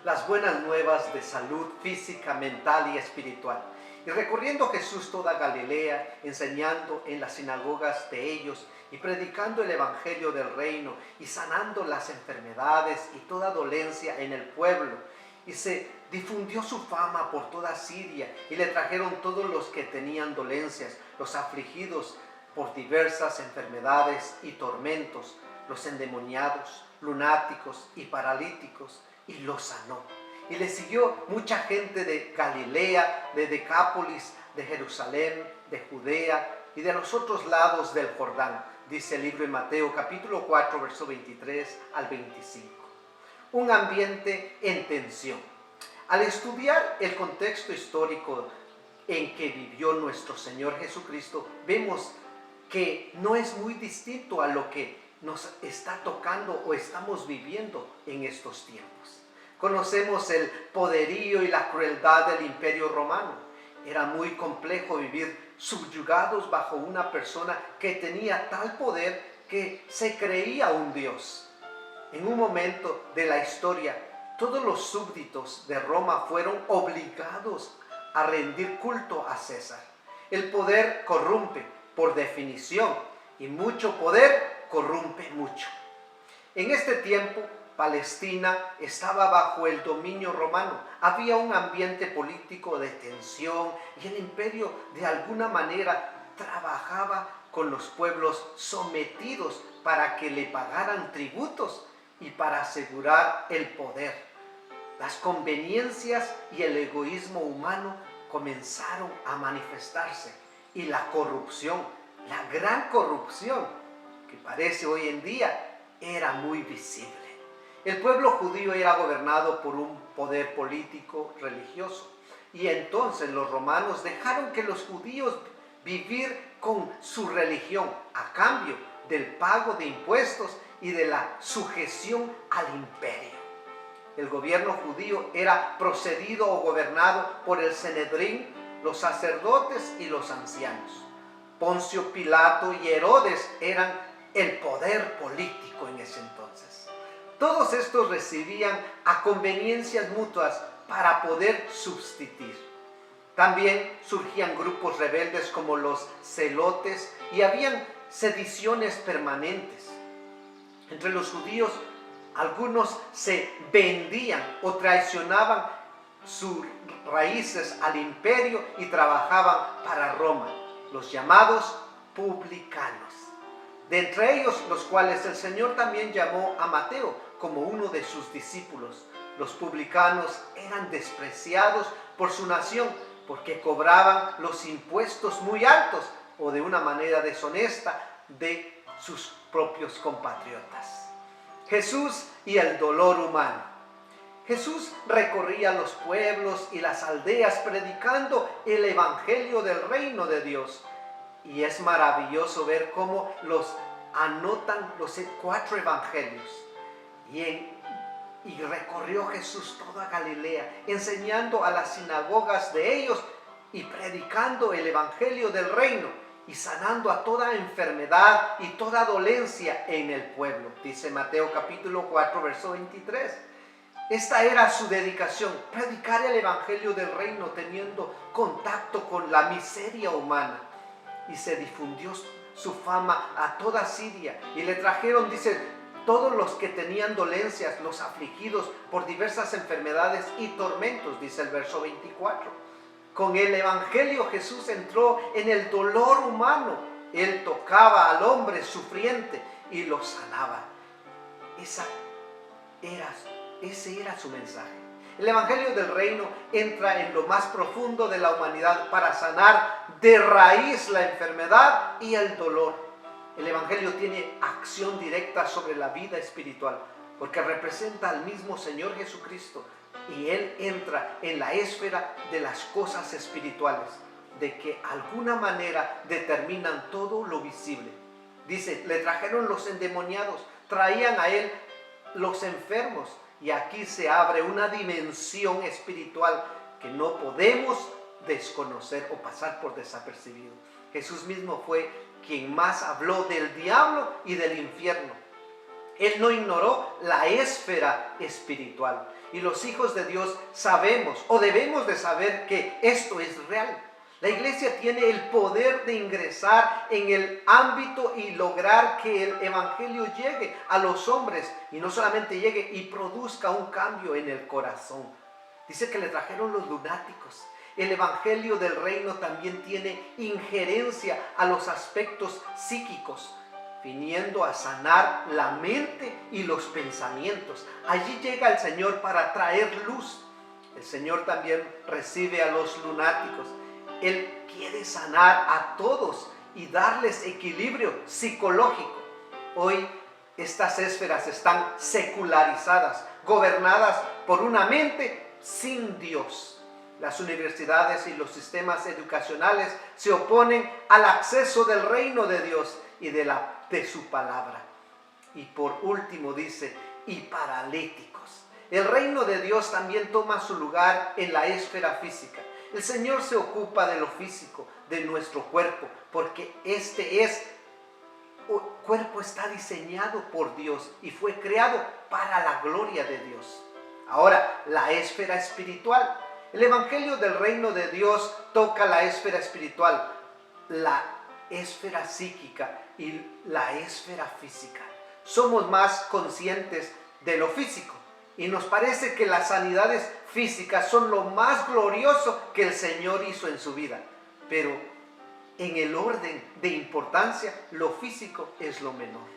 las buenas nuevas de salud física, mental y espiritual. Y recorriendo Jesús toda Galilea, enseñando en las sinagogas de ellos y predicando el evangelio del reino y sanando las enfermedades y toda dolencia en el pueblo. Y se difundió su fama por toda Siria y le trajeron todos los que tenían dolencias, los afligidos por diversas enfermedades y tormentos, los endemoniados, lunáticos y paralíticos, y los sanó. Y le siguió mucha gente de Galilea, de Decápolis, de Jerusalén, de Judea y de los otros lados del Jordán, dice el libro de Mateo capítulo 4, verso 23 al 25. Un ambiente en tensión. Al estudiar el contexto histórico en que vivió nuestro Señor Jesucristo, vemos que no es muy distinto a lo que nos está tocando o estamos viviendo en estos tiempos. Conocemos el poderío y la crueldad del Imperio Romano. Era muy complejo vivir subyugados bajo una persona que tenía tal poder que se creía un dios. En un momento de la historia, todos los súbditos de Roma fueron obligados a rendir culto a César. El poder corrompe por definición y mucho poder corrompe mucho. En este tiempo, Palestina estaba bajo el dominio romano. Había un ambiente político de tensión y el imperio de alguna manera trabajaba con los pueblos sometidos para que le pagaran tributos y para asegurar el poder. Las conveniencias y el egoísmo humano comenzaron a manifestarse y la corrupción, la gran corrupción que parece hoy en día, era muy visible. El pueblo judío era gobernado por un poder político religioso y entonces los romanos dejaron que los judíos vivir con su religión a cambio del pago de impuestos y de la sujeción al imperio. El gobierno judío era procedido o gobernado por el Sanedrín, los sacerdotes y los ancianos. Poncio Pilato y Herodes eran el poder político en ese entonces. Todos estos recibían a conveniencias mutuas para poder subsistir. También surgían grupos rebeldes como los celotes y habían sediciones permanentes. Entre los judíos, algunos se vendían o traicionaban sus raíces al imperio y trabajaban para Roma, los llamados publicanos. De entre ellos, los cuales el Señor también llamó a Mateo como uno de sus discípulos. Los publicanos eran despreciados por su nación porque cobraban los impuestos muy altos o de una manera deshonesta de sus propios compatriotas. Jesús y el dolor humano. Jesús recorría los pueblos y las aldeas predicando el evangelio del reino de Dios. Y es maravilloso ver cómo los anotan los 4 evangelios. Y recorrió Jesús toda Galilea, enseñando a las sinagogas de ellos y predicando el evangelio del reino y sanando a toda enfermedad y toda dolencia en el pueblo. Dice Mateo capítulo 4, verso 23. Esta era su dedicación, predicar el evangelio del reino teniendo contacto con la miseria humana. Y se difundió su fama a toda Siria y le trajeron, dice, todos los que tenían dolencias, los afligidos por diversas enfermedades y tormentos, dice el verso 24. Con el evangelio Jesús entró en el dolor humano. Él tocaba al hombre sufriente y lo sanaba. Ese era su mensaje. El evangelio del reino entra en lo más profundo de la humanidad para sanar de raíz la enfermedad y el dolor. El evangelio tiene acción directa sobre la vida espiritual porque representa al mismo Señor Jesucristo y Él entra en la esfera de las cosas espirituales, de que alguna manera determinan todo lo visible. Dice, le trajeron los endemoniados, traían a Él los enfermos. Y aquí se abre una dimensión espiritual que no podemos desconocer o pasar por desapercibido. Jesús mismo fue quien más habló del diablo y del infierno. Él no ignoró la esfera espiritual. y los hijos de Dios sabemos o debemos de saber que esto es real. La iglesia tiene el poder de ingresar en el ámbito y lograr que el evangelio llegue a los hombres y no solamente llegue y produzca un cambio en el corazón. Dice que le trajeron los lunáticos. El evangelio del reino también tiene injerencia a los aspectos psíquicos, viniendo a sanar la mente y los pensamientos. Allí llega el Señor para traer luz. El Señor también recibe a los lunáticos. Él quiere sanar a todos y darles equilibrio psicológico. Hoy estas esferas están secularizadas, gobernadas por una mente sin Dios. Las universidades y los sistemas educacionales se oponen al acceso del reino de Dios y de su palabra. Y por último dice, y paralíticos. El reino de Dios también toma su lugar en la esfera física. El Señor se ocupa de lo físico, de nuestro cuerpo, porque este cuerpo está diseñado por Dios y fue creado para la gloria de Dios. Ahora, la esfera espiritual. El evangelio del reino de Dios toca la esfera espiritual, la esfera psíquica y la esfera física. Somos más conscientes de lo físico y nos parece que las sanidades físicas son lo más glorioso que el Señor hizo en su vida. Pero en el orden de importancia, lo físico es lo menor.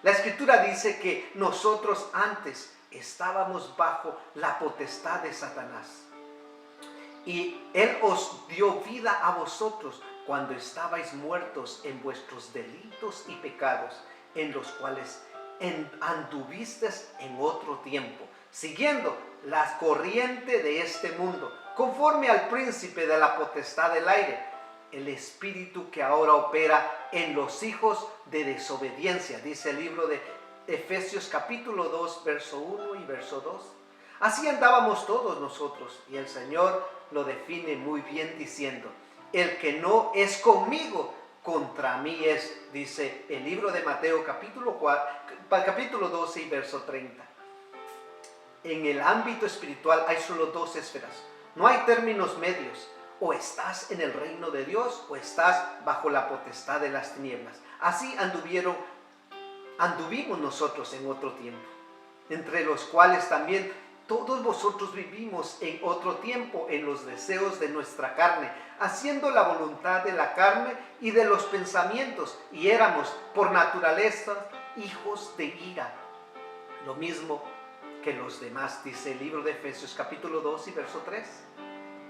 La Escritura dice que nosotros antes estábamos bajo la potestad de Satanás. Y Él os dio vida a vosotros cuando estabais muertos en vuestros delitos y pecados, en los cuales anduvisteis en otro tiempo, siguiendo la corriente de este mundo, conforme al príncipe de la potestad del aire, el espíritu que ahora opera en los hijos de desobediencia, dice el libro de Efesios capítulo 2, verso 1 y verso 2. Así andábamos todos nosotros, y el Señor lo define muy bien diciendo, el que no es conmigo, contra mí es, dice el libro de Mateo capítulo 12 y verso 30. En el ámbito espiritual hay solo dos esferas, no hay términos medios, o estás en el reino de Dios o estás bajo la potestad de las tinieblas. Así anduvimos nosotros en otro tiempo, entre los cuales también todos vosotros vivimos en otro tiempo en los deseos de nuestra carne, haciendo la voluntad de la carne y de los pensamientos, y éramos por naturaleza hijos de ira, lo mismo que los demás, dice el libro de Efesios capítulo 2 y verso 3.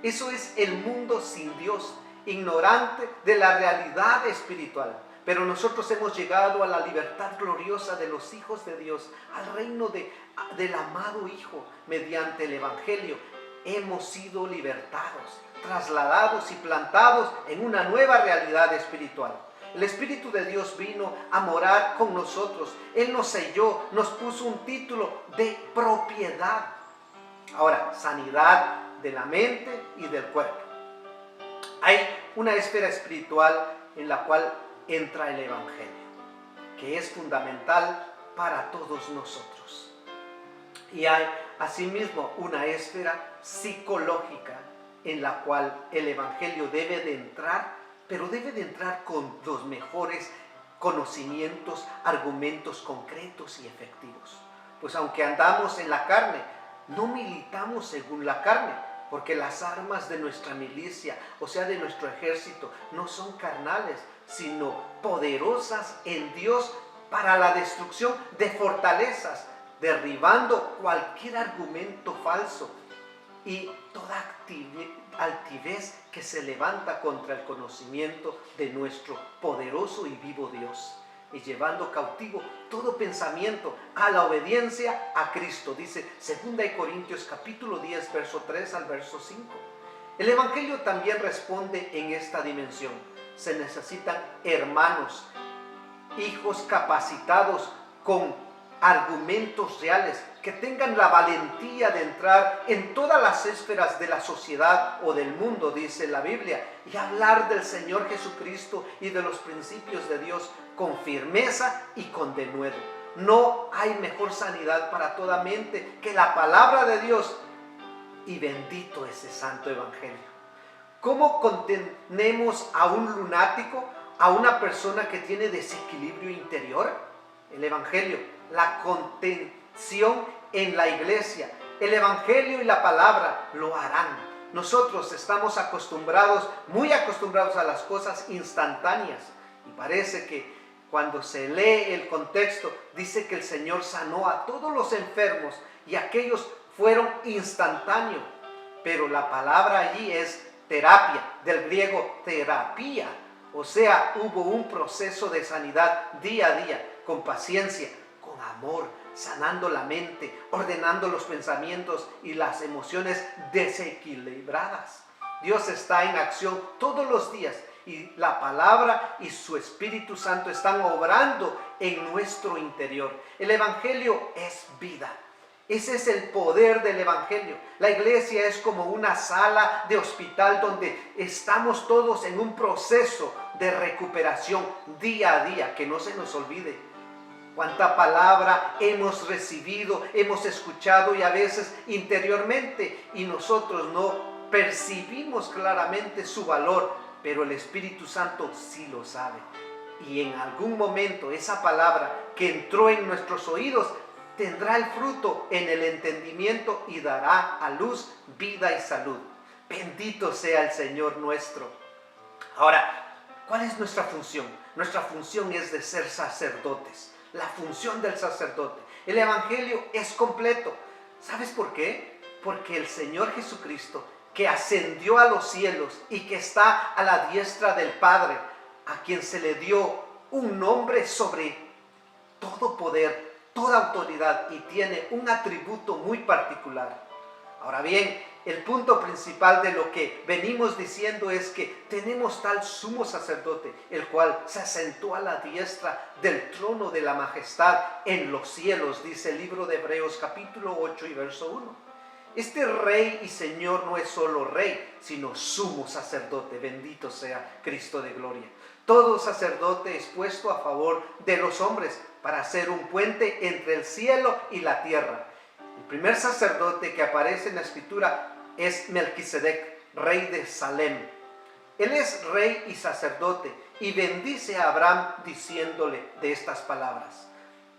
Eso es el mundo sin Dios, ignorante de la realidad espiritual. Pero nosotros hemos llegado a la libertad gloriosa de los hijos de Dios, al reino del amado Hijo. Mediante el Evangelio hemos sido libertados, trasladados y plantados en una nueva realidad espiritual. El Espíritu de Dios vino a morar con nosotros. Él nos selló, nos puso un título de propiedad. Ahora, sanidad de la mente y del cuerpo. Hay una esfera espiritual en la cual entra el Evangelio, que es fundamental para todos nosotros. Y hay asimismo una esfera psicológica en la cual el Evangelio debe de entrar, pero debe de entrar con los mejores conocimientos, argumentos concretos y efectivos. Pues aunque andamos en la carne, no militamos según la carne, porque las armas de nuestra milicia, o sea, de nuestro ejército, no son carnales, sino poderosas en Dios para la destrucción de fortalezas, derribando cualquier argumento falso y toda altivez que se levanta contra el conocimiento de nuestro poderoso y vivo Dios, y llevando cautivo todo pensamiento a la obediencia a Cristo, dice 2 Corintios capítulo 10, verso 3 al verso 5. El Evangelio también responde en esta dimensión. Se necesitan hermanos, hijos capacitados con argumentos reales, que tengan la valentía de entrar en todas las esferas de la sociedad o del mundo, dice la Biblia, y hablar del Señor Jesucristo y de los principios de Dios con firmeza y con denuedo. No hay mejor sanidad para toda mente que la palabra de Dios. Y bendito ese santo evangelio. ¿Cómo contenemos a un lunático, a una persona que tiene desequilibrio interior? El evangelio, la contención en la iglesia. El evangelio y la palabra lo harán. Nosotros estamos acostumbrados, muy acostumbrados a las cosas instantáneas. Y parece que cuando se lee el contexto, dice que el Señor sanó a todos los enfermos y aquellos fueron instantáneos. Pero la palabra allí es terapia, del griego terapia. O sea, hubo un proceso de sanidad día a día, con paciencia, con amor, sanando la mente, ordenando los pensamientos y las emociones desequilibradas. Dios está en acción todos los días y la palabra y su Espíritu Santo están obrando en nuestro interior. El evangelio es vida. Ese es el poder del evangelio. La iglesia es como una sala de hospital donde estamos todos en un proceso de recuperación día a día. Que no se nos olvide cuánta palabra hemos recibido, hemos escuchado y a veces interiormente y nosotros no percibimos claramente su valor, pero el Espíritu Santo sí lo sabe. Y en algún momento esa palabra que entró en nuestros oídos tendrá el fruto en el entendimiento y dará a luz vida y salud. Bendito sea el Señor nuestro. Ahora, ¿cuál es nuestra función? Nuestra función es de ser sacerdotes. La función del sacerdote. El evangelio es completo. ¿Sabes por qué? Porque el Señor Jesucristo, que ascendió a los cielos y que está a la diestra del Padre, a quien se le dio un nombre sobre todo poder, toda autoridad y tiene un atributo muy particular. Ahora bien, el punto principal de lo que venimos diciendo es que tenemos tal sumo sacerdote, el cual se asentó a la diestra del trono de la majestad en los cielos, dice el libro de Hebreos capítulo 8 y verso 1. Este rey y señor no es solo rey, sino sumo sacerdote, bendito sea Cristo de gloria. Todo sacerdote es puesto a favor de los hombres para ser un puente entre el cielo y la tierra. El primer sacerdote que aparece en la escritura es Melquisedec, rey de Salem. Él es rey y sacerdote y bendice a Abraham diciéndole de estas palabras: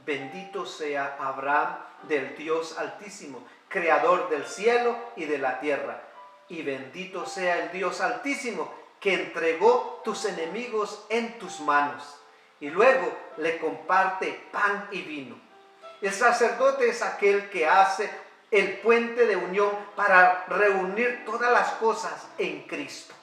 bendito sea Abraham del Dios Altísimo, creador del cielo y de la tierra, y bendito sea el Dios Altísimo que entregó tus enemigos en tus manos. Y luego le comparte pan y vino. El sacerdote es aquel que hace el puente de unión para reunir todas las cosas en Cristo,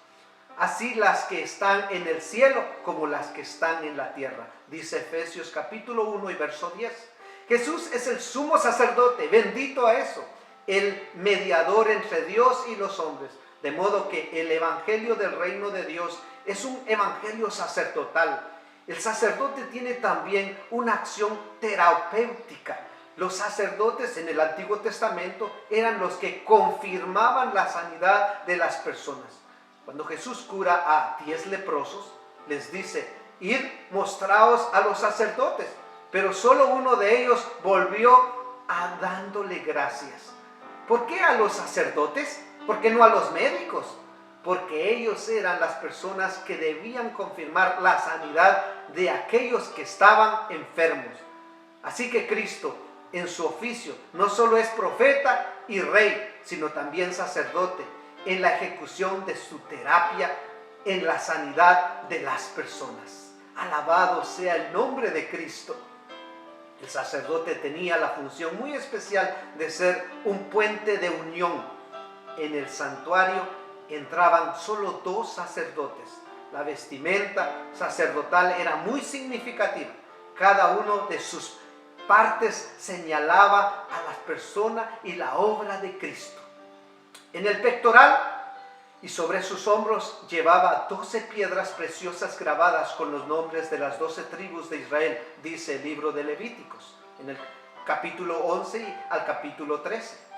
así las que están en el cielo como las que están en la tierra, dice Efesios capítulo 1 y verso 10. Jesús es el sumo sacerdote, bendito a eso, el mediador entre Dios y los hombres, de modo que el evangelio del reino de Dios es un evangelio sacerdotal. El sacerdote tiene también una acción terapéutica. Los sacerdotes en el Antiguo Testamento eran los que confirmaban la sanidad de las personas. Cuando Jesús cura a 10 leprosos, les dice: id, mostraos a los sacerdotes. Pero solo uno de ellos volvió dándole gracias. ¿Por qué a los sacerdotes? ¿Por qué no a los médicos? Porque ellos eran las personas que debían confirmar la sanidad de aquellos que estaban enfermos. Así que Cristo, en su oficio, no solo es profeta y rey, sino también sacerdote, en la ejecución de su terapia, en la sanidad de las personas. Alabado sea el nombre de Cristo. El sacerdote tenía la función muy especial de ser un puente de unión. En el santuario entraban solo 2 sacerdotes. La vestimenta sacerdotal era muy significativa. Cada uno de sus partes señalaba a la persona y la obra de Cristo. En el pectoral y sobre sus hombros llevaba 12 piedras preciosas grabadas con los nombres de las 12 tribus de Israel, dice el libro de Levíticos, en el capítulo 11 al capítulo 13.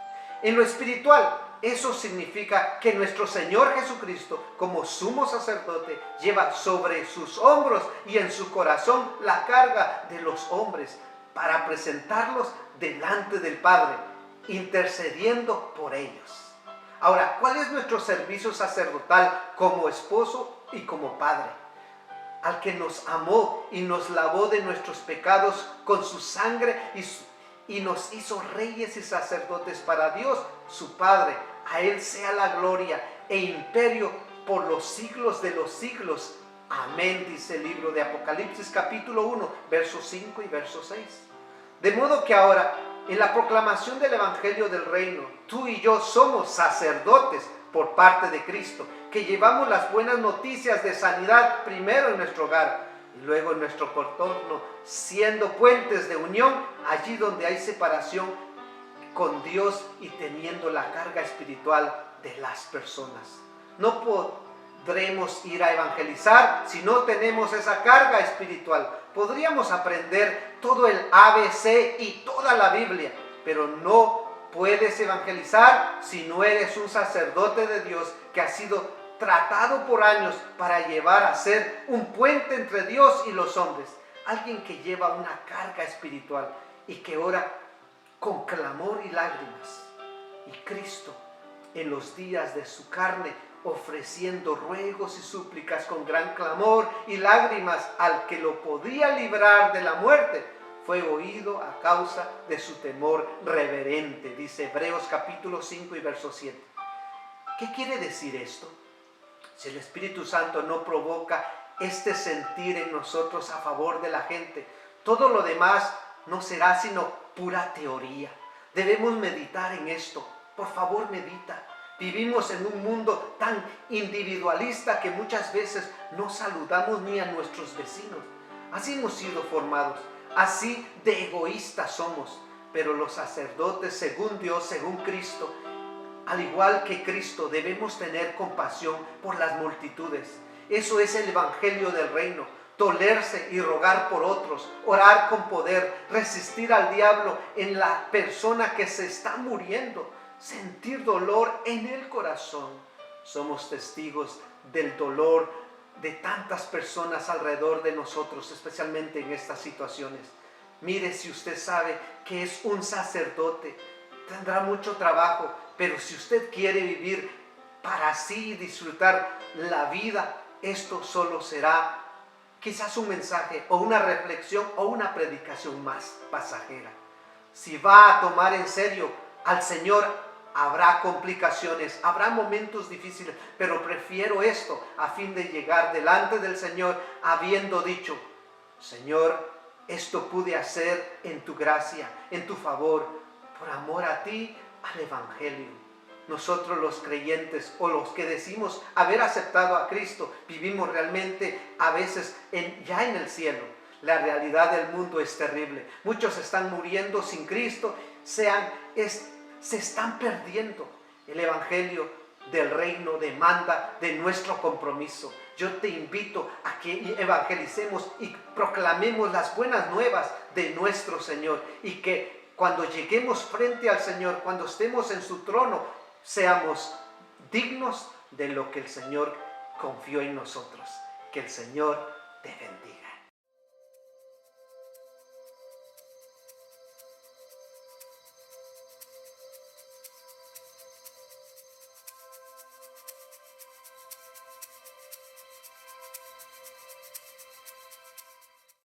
En lo espiritual, eso significa que nuestro Señor Jesucristo, como sumo sacerdote, lleva sobre sus hombros y en su corazón la carga de los hombres para presentarlos delante del Padre, intercediendo por ellos. Ahora, ¿cuál es nuestro servicio sacerdotal como esposo y como padre? Al que nos amó y nos lavó de nuestros pecados con su sangre y nos hizo reyes y sacerdotes para Dios, su Padre. A Él sea la gloria e imperio por los siglos de los siglos. Amén, dice el libro de Apocalipsis capítulo 1, versos 5 y verso 6. De modo que ahora, en la proclamación del Evangelio del Reino, tú y yo somos sacerdotes por parte de Cristo, que llevamos las buenas noticias de sanidad primero en nuestro hogar y luego en nuestro contorno, siendo puentes de unión allí donde hay separación con Dios y teniendo la carga espiritual de las personas. No podremos ir a evangelizar si no tenemos esa carga espiritual. Podríamos aprender todo el ABC y toda la Biblia, pero no puedes evangelizar si no eres un sacerdote de Dios que ha sido tratado por años para llevar a ser un puente entre Dios y los hombres. Alguien que lleva una carga espiritual y que ora con clamor y lágrimas. Y Cristo, en los días de su carne, ofreciendo ruegos y súplicas con gran clamor y lágrimas al que lo podía librar de la muerte, fue oído a causa de su temor reverente, dice Hebreos capítulo 5 y verso 7. ¿Qué quiere decir esto? Si el Espíritu Santo no provoca este sentir en nosotros a favor de la gente, todo lo demás no será sino pura teoría. Debemos meditar en esto. Por favor, medita. Vivimos en un mundo tan individualista que muchas veces no saludamos ni a nuestros vecinos. Así hemos sido formados. Así de egoístas somos, pero los sacerdotes, según Dios, según Cristo, al igual que Cristo, debemos tener compasión por las multitudes. Eso es el Evangelio del Reino: dolerse y rogar por otros, orar con poder, resistir al diablo en la persona que se está muriendo, sentir dolor en el corazón. Somos testigos del dolor de tantas personas alrededor de nosotros, especialmente en estas situaciones. Mire, si usted sabe que es un sacerdote, tendrá mucho trabajo, pero si usted quiere vivir para sí y disfrutar la vida, esto solo será quizás un mensaje o una reflexión o una predicación más pasajera. Si va a tomar en serio al Señor, habrá complicaciones, habrá momentos difíciles, pero prefiero esto a fin de llegar delante del Señor habiendo dicho: Señor, esto pude hacer en tu gracia, en tu favor, por amor a ti, al Evangelio. Nosotros los creyentes o los que decimos haber aceptado a Cristo, vivimos realmente a veces ya en el cielo. La realidad del mundo es terrible. Muchos están muriendo sin Cristo, se están perdiendo. El Evangelio del Reino demanda de nuestro compromiso. Yo te invito a que evangelicemos y proclamemos las buenas nuevas de nuestro Señor, y que cuando lleguemos frente al Señor, cuando estemos en su trono, seamos dignos de lo que el Señor confió en nosotros. Que el Señor te bendiga.